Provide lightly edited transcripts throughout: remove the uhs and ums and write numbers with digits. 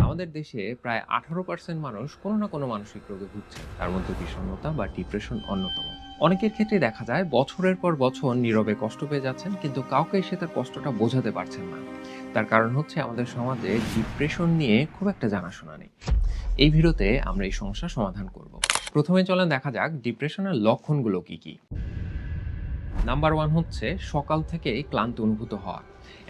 আমাদের দেশে প্রায় 18% মানুষ কোনো না কোনো মানসিক রোগে ভুগছে, তার মধ্যে বিষণ্ণতা বা ডিপ্রেশন অন্যতম। অনেকের ক্ষেত্রে দেখা যায় বছরের পর বছর নীরবে কষ্ট পেয়ে যাচ্ছেন, কিন্তু কাউকে এসে তার কষ্টটা বোঝাতে পারছেন না। তার কারণ হচ্ছে আমাদের সমাজে ডিপ্রেশন নিয়ে খুব একটা জানাশোনা নেই। এই ভিডিওতে আমরা এই সমস্যার সমাধান করব। প্রথমে চলেন দেখা যাক ডিপ্রেশনের লক্ষণগুলো কি কি। নাম্বার ওয়ান হচ্ছে সকাল থেকেই ক্লান্তি অনুভূত হওয়া।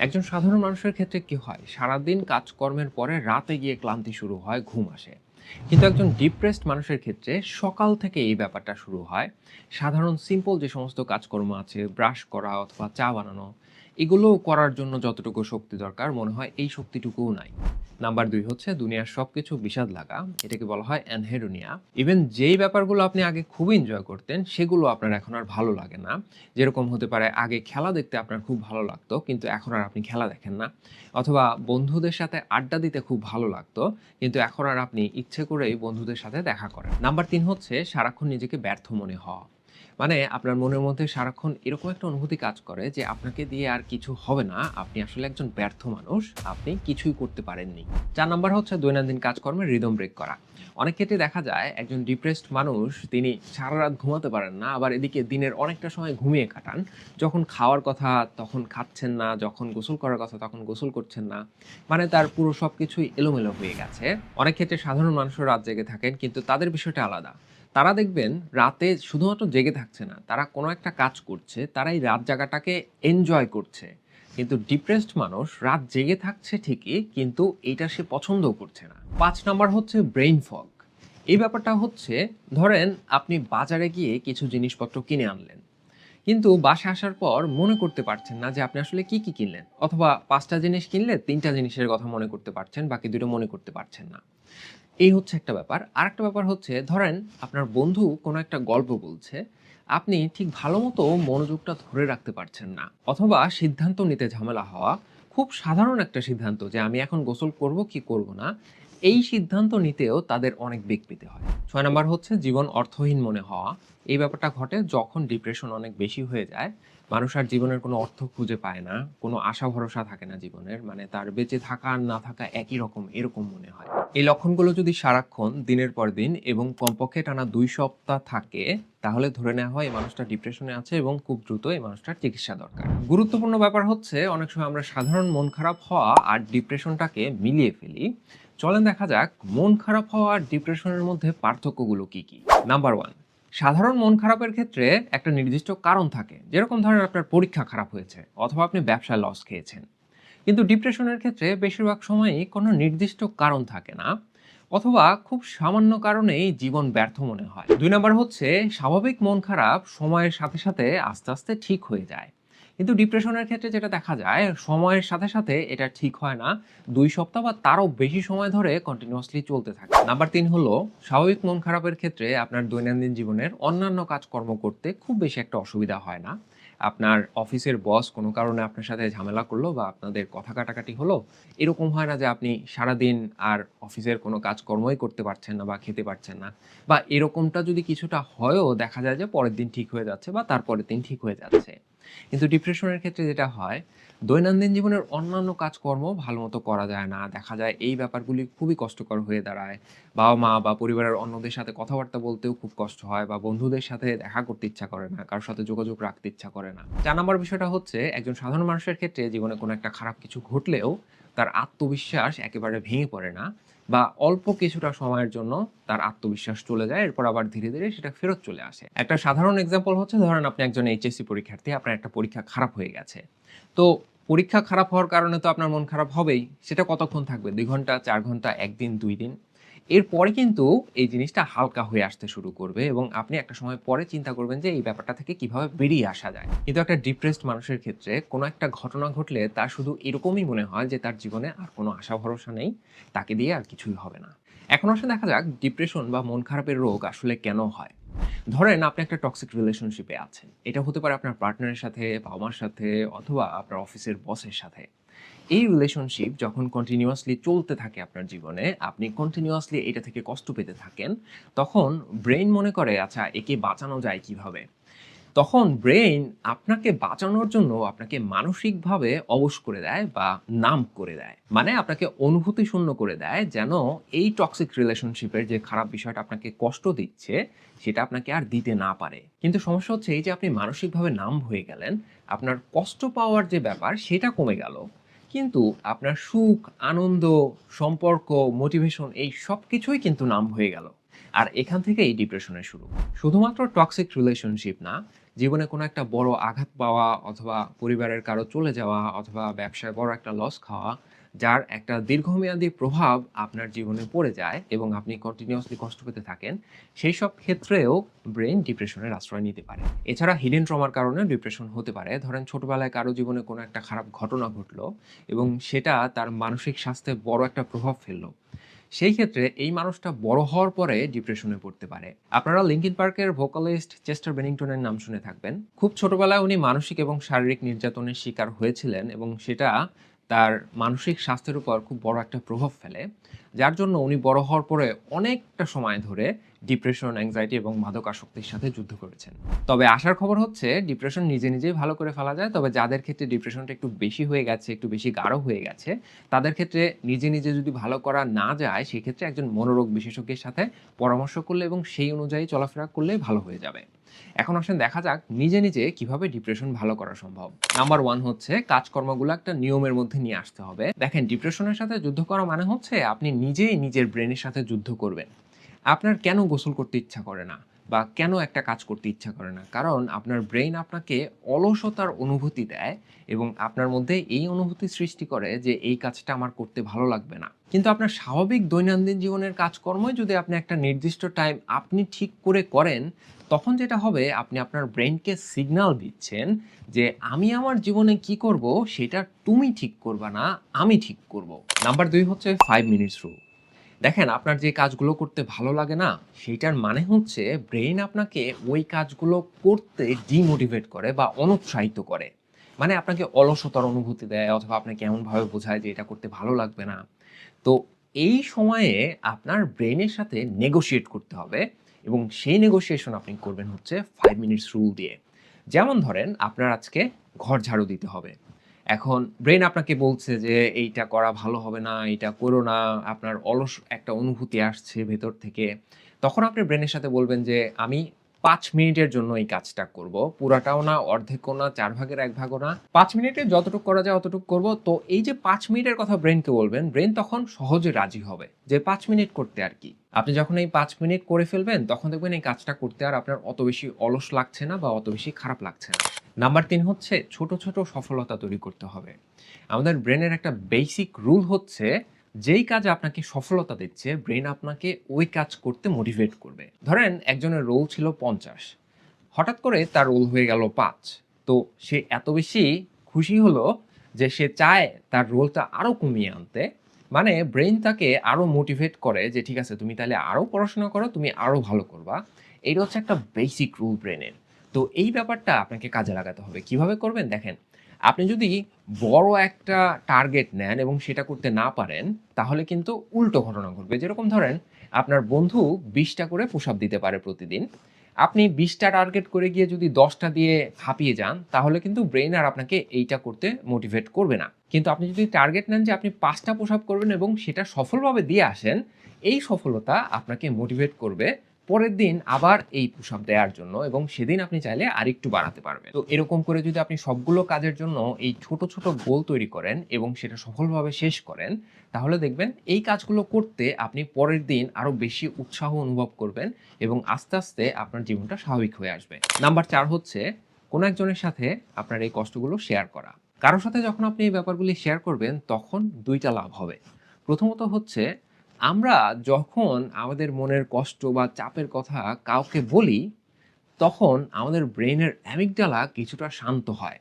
একজন সাধারণ মানুষের ক্ষেত্রে কি হয়, সারাদিন কাজকর্মের পরে রাতে গিয়ে ক্লান্তি শুরু হয়, ঘুম আসে। কিন্তু একজন ডিপ্রেসড মানুষের ক্ষেত্রে সকাল থেকে এই ব্যাপারটা শুরু হয়। সাধারণ সিম্পল যে সমস্ত কাজকর্ম আছে, ব্রাশ করা অথবা চা বানানো, এগুলো করার জন্য যতটুকু শক্তি দরকার মনে হয় এই শক্তিটুকুও নাই। নাম্বার দুই হচ্ছে দুনিয়ার সবকিছু বিষাদ লাগা, এটাকে বলা হয় অ্যানহেডোনিয়া। ইভেন যেই ব্যাপারগুলো আপনি আগে খুবই এনজয় করতেন সেগুলো আপনার এখন আর ভালো লাগে না। যেরকম হতে পারে আগে খেলা দেখতে আপনার খুব ভালো লাগতো, কিন্তু এখন আর আপনি খেলা দেখেন না। অথবা বন্ধুদের সাথে আড্ডা দিতে খুব ভালো লাগতো, কিন্তু এখন আর আপনি ইচ্ছে করেই বন্ধুদের সাথে দেখা করেন। নাম্বার তিন হচ্ছে সারাক্ষণ নিজেকে ব্যর্থ মনে হওয়া। মানে আপনার মনের মধ্যে সারাক্ষণ এরকম একটা অনুভূতি কাজ করে যে আপনাকে দিয়ে আর কিছু হবে না, আপনি আসলে একজন ব্যর্থ মানুষ, আপনি কিছুই করতে পারেননি। ৪ নাম্বার হচ্ছে দৈনন্দিন কাজকর্মের রিদম ব্রেক করা। অনেক ক্ষেত্রে দেখা যায় একজন ডিপ্রেসড মানুষ তিনি সারা রাত ঘুমাতে পারেন না, আবার এদিকে দিনের অনেকটা সময় ঘুমিয়ে কাটান। যখন খাওয়ার কথা তখন খাচ্ছেন না, যখন গোসল করার কথা তখন গোসল করছেন না। মানে তার পুরো সবকিছুই এলোমেলো হয়ে গেছে। অনেক ক্ষেত্রে সাধারণ মানুষও রাত জেগে থাকেন, কিন্তু তাদের বিষয়টা আলাদা। তারা দেখবেন রাতে শুধুমাত্র জেগে থাকছে না, তারা কোনো একটা কাজ করছে, তারা এই রাত জাগাটাকে এনজয় করছে। কিন্তু ডিপ্রেসড মানুষ রাত জেগে থাকছে ঠিকই, কিন্তু এইটা সে পছন্দও করছে না। ৫ নাম্বার হচ্ছে ব্রেইন ফগ। এই ব্যাপারটা হচ্ছে, ধরেন আপনি বাজারে গিয়ে কিছু জিনিসপত্র কিনে আনলেন, কিন্তু বাসায় আসার পর মনে করতে পারছেন না যে আপনি আসলে কি কি কিনলেন। অথবা ৫টা জিনিস কিনলে ৩টা জিনিসের কথা মনে করতে পারছেন, বাকি ২টো মনে করতে পারছেন না। এই হচ্ছে একটা ব্যাপার। আরেকটা ব্যাপার হচ্ছে, ধরেন আপনার বন্ধু কোনো একটা গল্প বলছে, আপনি ঠিক ভালোমতো মনোযোগটা ধরে রাখতে পারছেন না। অথবা সিদ্ধান্ত নিতে ঝামেলা হওয়া, খুব সাধারণ একটা সিদ্ধান্ত যে আমি এখন গোসল করব কি করব না, এই সিদ্ধান্ত নিতেও তাদের অনেক বেগ পেতে হয়। ৬ নাম্বার হচ্ছে জীবন অর্থহীন মনে হওয়া। এই ব্যাপারটা ঘটে যখন ডিপ্রেশন অনেক বেশি হয়ে যায়। মানুষ আর জীবনের কোনো অর্থ খুঁজে পায় না, কোনো আশা ভরসা থাকে না জীবনের। মানে তার বেঁচে থাকা আর না থাকা একই রকম, এরকম মনে হয়। এই লক্ষণগুলো যদি সারাক্ষণ দিনের পর দিন এবং কমপক্ষে টানা ২ সপ্তাহ থাকে, তাহলে ধরে নেওয়া হয় এই মানুষটা ডিপ্রেশনে আছে এবং খুব দ্রুত এই মানুষটার চিকিৎসা দরকার। গুরুত্বপূর্ণ ব্যাপার হচ্ছে অনেক সময় আমরা সাধারণ মন খারাপ হওয়া আর ডিপ্রেশনটাকে মিলিয়ে ফেলি। চলেন দেখা যাক মন খারাপ হওয়া আর ডিপ্রেশনের মধ্যে পার্থক্যগুলো কি কি। নাম্বার 1, সাধারণ মন খারাপের ক্ষেত্রে একটা নির্দিষ্ট কারণ থাকে। যেরকম ধরেন আপনার পরীক্ষা খারাপ হয়েছে অথবা আপনি ব্যবসায় লস খেয়েছেন। কিন্তু ডিপ্রেশনের ক্ষেত্রে বেশিরভাগ সময়ই কোনো নির্দিষ্ট কারণ থাকে না, অথবা খুব সামান্য কারণেই জীবন ব্যর্থ মনে হয়। ২ নাম্বার হচ্ছে স্বাভাবিক মন খারাপ সময়ের সাথে সাথে আস্তে আস্তে ঠিক হয়ে যায়। কিন্তু ডিপ্রেশনের ক্ষেত্রে যেটা দেখা যায়, সময়ের সাথে সাথে এটা ঠিক হয় না, ২ সপ্তাহ বা তারও বেশি সময় ধরে কন্টিনিউয়াসলি চলতে থাকে। নাম্বার ৩ হলো স্বাভাবিক মন খারাপের ক্ষেত্রে আপনার দৈনন্দিন জীবনের অন্যান্য কাজকর্ম করতে খুব বেশি একটা অসুবিধা হয় না। আপনার অফিসের বস কোনো কারণে আপনার সাথে ঝামেলা করলো বা আপনাদের কথা কাটাকাটি হলো, এরকম হয় না যে আপনি সারাদিন আর অফিসের কোনো কাজকর্মই করতে পারছেন না বা খেতে পারছেন না। বা এরকমটা যদি কিছুটা হয়ও, দেখা যায় যে পরের দিন ঠিক হয়ে যাচ্ছে বা তারপরের দিন ঠিক হয়ে যাচ্ছে। কিন্তু ডিপ্রেশনের ক্ষেত্রে যেটা হয়, দৈনন্দিন জীবনের অন্যান্য কাজকর্ম ভালোমতো করা যায় না। দেখা যায় এই ব্যাপারগুলি খুবই কষ্টকর হয়ে দাঁড়ায়। বাবা-মা বা পরিবারের অন্যদের সাথে কথাবার্তা বলতেও খুব কষ্ট হয়, বা বন্ধুদের সাথে দেখা করতে ইচ্ছা করে না, কারো সাথে যোগাযোগ রাখতে ইচ্ছা করে না। ৪ নাম্বার বিষয়টা হচ্ছে একজন সাধারণ মানুষের ক্ষেত্রে জীবনে কোনো একটা খারাপ কিছু ঘটলেও তার আত্মবিশ্বাস একেবারে ভেঙে পড়ে না, বা অল্প কিছুটা সময়ের জন্য তার আত্মবিশ্বাস চলে যায়, এরপর আবার ধীরে ধীরে সেটা ফেরত চলে আসে। একটা সাধারণ এক্সাম্পল হচ্ছে, ধরেন আপনি একজন এইচএসসি পরীক্ষার্থী, আপনার একটা পরীক্ষা খারাপ হয়ে গেছে। তো পরীক্ষা খারাপ হওয়ার কারণে তো আপনার মন খারাপ হবেই। সেটা কতক্ষণ থাকবে? ২ ঘন্টা, ৪ ঘন্টা, ১ দিন, ২ দিন। এরপরে কিন্তু এই জিনিসটা হালকা হয়ে আসতে শুরু করবে এবং আপনি একটা সময় পরে চিন্তা করবেন যে এই ব্যাপারটা থেকে কিভাবে বেরিয়ে আসা যায়। কিন্তু একটা ডিপ্রেসড মানুষের ক্ষেত্রে কোনো একটা ঘটনা ঘটলে তার শুধু এরকমই মনে হয় যে তার জীবনে আর কোনো আশা ভরসা নেই, তাকে দিয়ে আর কিছুই হবে না। এখন আসলে দেখা যাক ডিপ্রেশন বা মন খারাপের রোগ আসলে কেন হয়। ধরেন আপনি একটা টক্সিক রিলেশনশিপে আছেন। এটা হতে পারে আপনার পার্টনারের সাথে, বাবা-মার সাথে, অথবা আপনার অফিসের বসের সাথে। এই রিলেশনশিপ যখন কন্টিনিউয়াসলি চলতে থাকে আপনার জীবনে, আপনি কন্টিনিউয়াসলি এটা থেকে কষ্ট পেতে থাকেন, তখন ব্রেইন মনে করে আচ্ছা একে বাঁচানো যায় কিভাবে? তখন ব্রেইন আপনাকে বাঁচানোর জন্য আপনাকে মানসিকভাবে অবশ করে দেয় বা নাম করে দেয়। মানে আপনাকে অনুভূতি শূন্য করে দেয়, যেন এই টক্সিক রিলেশনশিপের যে খারাপ বিষয়টা আপনাকে কষ্ট দিচ্ছে সেটা আপনাকে আর দিতে না পারে। কিন্তু সমস্যা হচ্ছে এই যে আপনি মানসিকভাবে নাম হয়ে গেলেন, আপনার কষ্ট পাওয়ার যে ব্যাপার সেটা কমে গেল। কিন্তু আপনার সুখ, আনন্দ, সম্পর্ক, মোটিভেশন এই সবকিছুই কিন্তু নাম হয়ে গেল। আর এখান থেকেই ডিপ্রেশনের শুরু। শুধুমাত্র টক্সিক রিলেশনশিপ না, জীবনে কোনো একটা বড় আঘাত পাওয়া অথবা পরিবারের কারো চলে যাওয়া অথবা ব্যবসায় বড় একটা লস খাওয়া, যার একটা দীর্ঘমেয়াদী প্রভাব আপনার জীবনে পড়ে যায় এবং আপনি কন্টিনিউয়াসলি কষ্ট পেতে থাকেন, সেই সব ক্ষেত্রেও ব্রেন ডিপ্রেশনের আশ্রয় নিতে পারে। এছাড়া হিডেন ট্রমার কারণে ডিপ্রেশন হতে পারে। ধরেন ছোটবেলায় কারো জীবনে কোনো একটা খারাপ ঘটনা ঘটলো এবং সেটা তার মানসিক স্বাস্থ্যে বড় একটা প্রভাব ফেললো। সেই ক্ষেত্রে এই মানুষটা বড় হওয়ার পরে ডিপ্রেশনে পড়তে পারে। আপনারা লিঙ্কিন পার্কের ভোকালিস্ট চেস্টার বেনিংটনের নাম শুনে থাকবেন। খুব ছোটবেলায় উনি মানসিক এবং শারীরিক নির্যাতনের শিকার হয়েছিলেন এবং সেটা তার মানসিক স্বাস্থ্যের উপর খুব বড় একটা প্রভাব ফেলে। যার জন্য উনি বড় হওয়ার পরে অনেকটা সময় ধরে ডিপ্রেশন, অ্যাংজাইটি এবং মাদকাসক্তির সাথে যুদ্ধ করেছেন। তবে আশার খবর হচ্ছে ডিপ্রেশন নিজে নিজেই ভালো করে ফেলা যায়। তবে যাদের ক্ষেত্রে ডিপ্রেশনটা একটু বেশি হয়ে গেছে, একটু বেশি গাঢ় হয়ে গেছে, তাদের ক্ষেত্রে নিজে নিজে যদি ভালো করা না যায়, সেক্ষেত্রে একজন মনোরোগ বিশেষজ্ঞের সাথে পরামর্শ করলে এবং সেই অনুযায়ী চলাফেরা করলে ভালো হয়ে যাবে। এখন আসেন দেখা যাক নিজে নিজে কিভাবে ডিপ্রেশন ভালো করা সম্ভব। নাম্বার 1 হচ্ছে কাজকর্মগুলো একটা নিয়মের মধ্যে নিয়ে আসতে হবে। দেখেন, ডিপ্রেশনের সাথে যুদ্ধ করা মানে হচ্ছে আপনি নিজেই নিজের ব্রেনের সাথে যুদ্ধ করবেন। আপনার কেন গোসল করতে ইচ্ছা করে না বা কেন একটা কাজ করতে ইচ্ছা করে না? কারণ আপনার ব্রেইন আপনাকে অলসতার অনুভূতি দেয় এবং আপনার মধ্যে এই অনুভূতি সৃষ্টি করে যে এই কাজটা আমার করতে ভালো লাগবে না। কিন্তু আপনার স্বাভাবিক দৈনন্দিন জীবনের কাজকর্মই যদি আপনি একটা নির্দিষ্ট টাইম আপনি ঠিক করে করেন, তখন যেটা হবে আপনি আপনার ব্রেইনকে সিগন্যাল দিচ্ছেন যে আমি আমার জীবনে কি করব সেটা তুমি ঠিক করবা না, আমি ঠিক করব। নাম্বার 2 হচ্ছে 5 মিনিটস রুল। দেখেন, আপনার যে কাজগুলো করতে ভালো লাগে না, সেইটার মানে হচ্ছে ব্রেইন আপনাকে ওই কাজগুলো করতে ডিমোটিভেট করে বা অনুৎসাহিত করে। মানে আপনাকে অলসতার অনুভূতি দেয় অথবা আপনাকে এমনভাবে বোঝায় যে এটা করতে ভালো লাগবে না। তো এই সময়ে আপনার ব্রেইনের সাথে নেগোশিয়েট করতে হবে এবং সেই নেগোশিয়েশন আপনি করবেন হচ্ছে 5 মিনিটস রুল দিয়ে। যেমন ধরেন, আপনার আজকে ঘর ঝাড়ু দিতে হবে। এখন ব্রেইন আপনাকে বলছে যে এইটা করা ভালো হবে না, এইটা করো না, আপনার অলস একটা অনুভূতি আসছে ভেতর থেকে। তখন আপনি ব্রেইনের সাথে বলবেন যে আমি ৫ মিনিটের জন্য এই কাজটা করব। পুরাটাও না, অর্ধেকও না, ৪ ভাগের ১ ভাগও না। ৫ মিনিটে যতটুকু করা যায় অতটুকু করব। তো এই যে ৫ মিনিটের কথা ব্রেইনকে বলবেন, ব্রেইন তখন সহজে রাজি হবে যে ৫ মিনিট করতে আর কি। আপনি যখন এই ৫ মিনিট করে ফেলবেন, তখন দেখবেন এই কাজটা করতে আর আপনার অত বেশি অলস লাগছে না বা অত বেশি খারাপ লাগছে না। নাম্বার ৩ হচ্ছে ছোট, ছোট সফলতা তৈরি করতে হবে। আমাদের ব্রেনের একটা বেসিক রুল হচ্ছে, যেই কাজ আপনাকে সফলতা দিচ্ছে, ব্রেন আপনাকে ওই কাজ করতে মোটিভেট করবে। ধরেন একজনের রোল ছিল ৫০, হঠাৎ করে তার রোল হয়ে গেল ৫। তো সে এত বেশি খুশি হলো যে সে চায় তার রোলটা আরো কমিয়ে আনতে। মানে ব্রেইন তাকে আরো মোটিভেট করে যে ঠিক আছে, তুমি তাহলে আরো পড়াশোনা করো, তুমি আরো ভালো করবা। এটা হচ্ছে একটা বেসিক রুল ব্রেনের। তো এই ব্যাপারটা আপনাকে কাজে লাগাতে হবে। কিভাবে করবেন? দেখেন, আপনি যদি বড় একটা টার্গেট নেন এবং সেটা করতে না পারেন, তাহলে কিন্তু উল্টো ঘটনা ঘটবে। যেরকম ধরেন, আপনার বন্ধু ২০ টা করে পুশ আপ দিতে পারে প্রতিদিন। আপনি ২০ টা টার্গেট করে গিয়ে যদি ১০ টা দিয়ে হাঁপিয়ে যান, তাহলে কিন্তু ব্রেইন আর আপনাকে এইটা করতে মোটিভেট করবে না। কিন্তু আপনি যদি টার্গেট নেন যে আপনি ৫ টা পুশ আপ করবেন এবং সেটা সফলভাবে দিয়ে আসেন, এই সফলতা আপনাকে মোটিভেট করবে পরের দিন আবার এই পুশ আপ দেওয়ার জন্য এবং সেদিন আপনি চাইলে আরেকটু বাড়াতে পারবেন। তো এরকম করে যদি আপনি সবগুলো কাজের জন্য এই ছোট, ছোট গোল তৈরি করেন এবং সেটা সফলভাবে শেষ করেন, তাহলে দেখবেন এই কাজগুলো করতে আপনি পরের দিন আরো বেশি উৎসাহ অনুভব করবেন এবং আস্তে, আস্তে আপনার জীবনটা স্বাভাবিক হয়ে আসবে। নাম্বার ৪ হচ্ছে কোনো একজনের সাথে আপনার এই কষ্টগুলো শেয়ার করা। কারো সাথে যখন আপনি এই ব্যাপারগুলি শেয়ার করবেন, তখন ২ টা লাভ হবে। প্রথমত হচ্ছে, আমরা যখন আমাদের মনের কষ্ট বা চাপের কথা কাউকে বলি, তখন আমাদের ব্রেইনের অ্যামিগডালা কিছুটা শান্ত হয়।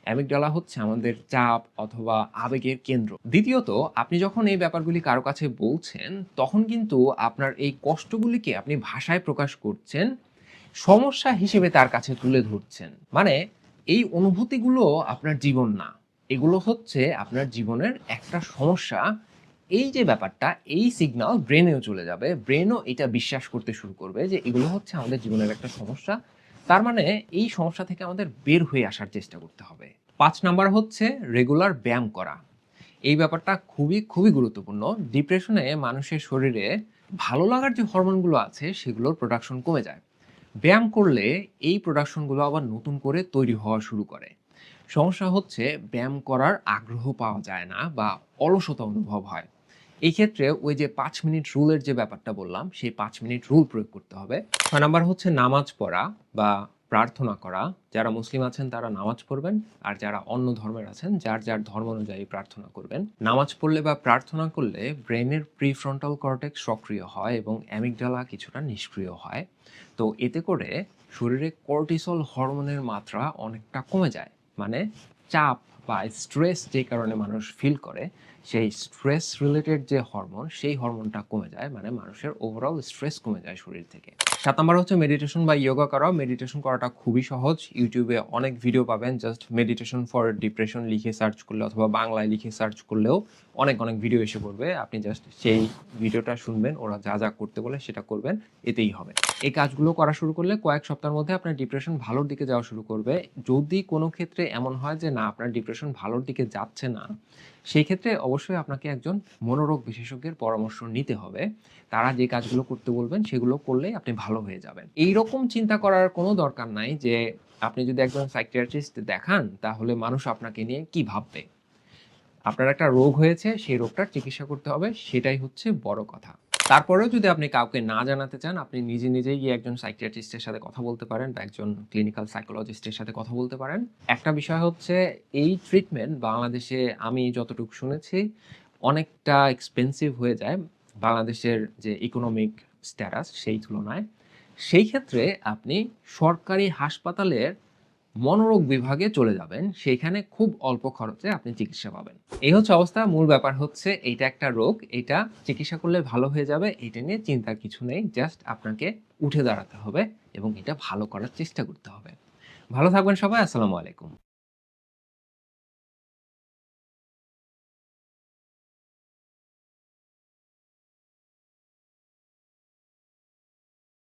অ্যামিগডালা হচ্ছে আমাদের চাপ অথবা আবেগের কেন্দ্র। দ্বিতীয়ত, আপনি যখন এই ব্যাপারগুলি কারো কাছে বলছেন, তখন কিন্তু আপনার এই কষ্টগুলিকে আপনি ভাষায় প্রকাশ করছেন, সমস্যা হিসেবে তার কাছে তুলে ধরছেন। মানে এই অনুভূতিগুলো আপনার জীবন না। এগুলো হচ্ছে আপনার জীবনের একটা সমস্যা। এই যে ব্যাপারটা, এই সিগন্যাল ব্রেনেও চলে যাবে। ব্রেনও এটা বিশ্বাস করতে শুরু করবে যে এগুলো হচ্ছে আমাদের জীবনের একটা সমস্যা। তার মানে এই সমস্যা থেকে আমাদের বের হয়ে আসার চেষ্টা করতে হবে। ৫ নাম্বার হচ্ছে রেগুলার ব্যায়াম করা। এই ব্যাপারটা খুবই গুরুত্বপূর্ণ। ডিপ্রেশনে মানুষের শরীরে ভালো লাগার যে হরমোনগুলো আছে সেগুলোর প্রোডাকশন কমে যায়। ব্যায়াম করলে এই প্রোডাকশনগুলো আবার নতুন করে তৈরি হওয়া শুরু করে। সমস্যা হচ্ছে ব্যায়াম করার আগ্রহ পাওয়া যায় না বা অলসতা অনুভব হয়। এই ক্ষেত্রে ওই যে ৫ মিনিট রুলের যে ব্যাপারটা বললাম, সেই ৫ মিনিট রুল প্রয়োগ করতে হবে। ৬ নাম্বার হচ্ছে নামাজ পড়া বা প্রার্থনা করা। যারা মুসলিম আছেন তারা নামাজ পড়বেন, আর যারা অন্য ধর্মের আছেন যার ধর্ম অনুযায়ী প্রার্থনা করবেন। নামাজ পড়লে বা প্রার্থনা করলে ব্রেইনের প্রিফ্রন্টাল কর্টেক্স সক্রিয় হয় এবং অ্যামিগডালা কিছুটা নিষ্ক্রিয় হয়। তো এতে করে শরীরে কর্টিসল হরমোনের মাত্রা অনেকটা কমে যায়। মানে চাপ বা স্ট্রেস যে কারণে মানুষ ফিল করে, সেই স্ট্রেস রিলেটেড যে হরমোন, সেই হরমোনটা কমে যায়। মানে মানুষের ওভারঅল স্ট্রেস কমে যায় শরীর থেকে। ৭ নাম্বার হচ্ছে মেডিটেশন বা ইয়োগা করা। মেডিটেশন করাটা খুবই সহজ। YouTube এ অনেক ভিডিও পাবেন। জাস্ট মেডিটেশন ফর ডিপ্রেশন লিখে সার্চ করলে অথবা বাংলায় লিখে সার্চ করলেও অনেক ভিডিও এসে পড়বে। আপনি জাস্ট সেই ভিডিওটা শুনবেন, ওরা যা করতে বলে সেটা করবেন, এতেই হবে। এই কাজগুলো করা শুরু করলে কয়েক সপ্তাহের মধ্যে আপনার ডিপ্রেশন ভালোর দিকে যাওয়া শুরু করবে। যদি কোনো ক্ষেত্রে এমন হয় যে না, আপনার ডিপ্রেশন ভালোর দিকে যাচ্ছে না, সেই ক্ষেত্রে অবশ্যই আপনাকে একজন মনোরোগ বিশেষজ্ঞের পরামর্শ নিতে হবে। তারা যে কাজগুলো করতে বলবেন সেগুলো করলেই আপনি ভালো হয়ে যাবেন। এইরকম চিন্তা করার কোনো দরকার নাই যে আপনি যদি একজন সাইকিয়াট্রিস্ট দেখান তাহলে মানুষ আপনাকে নিয়ে কি ভাববে। আপনার একটা রোগ হয়েছে, সেই রোগটার চিকিৎসা করতে হবে, সেটাই হচ্ছে বড় কথা। তারপরেও যদি আপনি কাউকে না জানাতে চান, আপনি নিজেই গিয়ে একজন সাইকিয়াট্রিস্টের সাথে কথা বলতে পারেন বা একজন ক্লিনিক্যাল সাইকোলজিস্টের সাথে কথা বলতে পারেন। একটা বিষয় হচ্ছে এই ট্রিটমেন্ট বাংলাদেশে আমি যতটুকু শুনেছি অনেকটা এক্সপেনসিভ হয়ে যায় বাংলাদেশের যে ইকোনমিক স্ট্যাটাস সেই তুলনায়। সেই ক্ষেত্রে আপনি সরকারি হাসপাতালের মনোরোগ বিভাগে চলে যাবেন। সেইখানে খুব অল্প খরচে আপনি চিকিৎসা পাবেন। এই হচ্ছে অবস্থা। মূল ব্যাপার হচ্ছে এইটা একটা রোগ। এটা চিকিৎসা করলে ভালো হয়ে যাবে। এটা নিয়ে চিন্তার কিছু নেই। জাস্ট আপনাকে উঠে দাঁড়াতে হবে এবং এটা ভালো করার চেষ্টা করতে হবে। ভালো থাকবেন সবাই। আসসালামু আলাইকুম।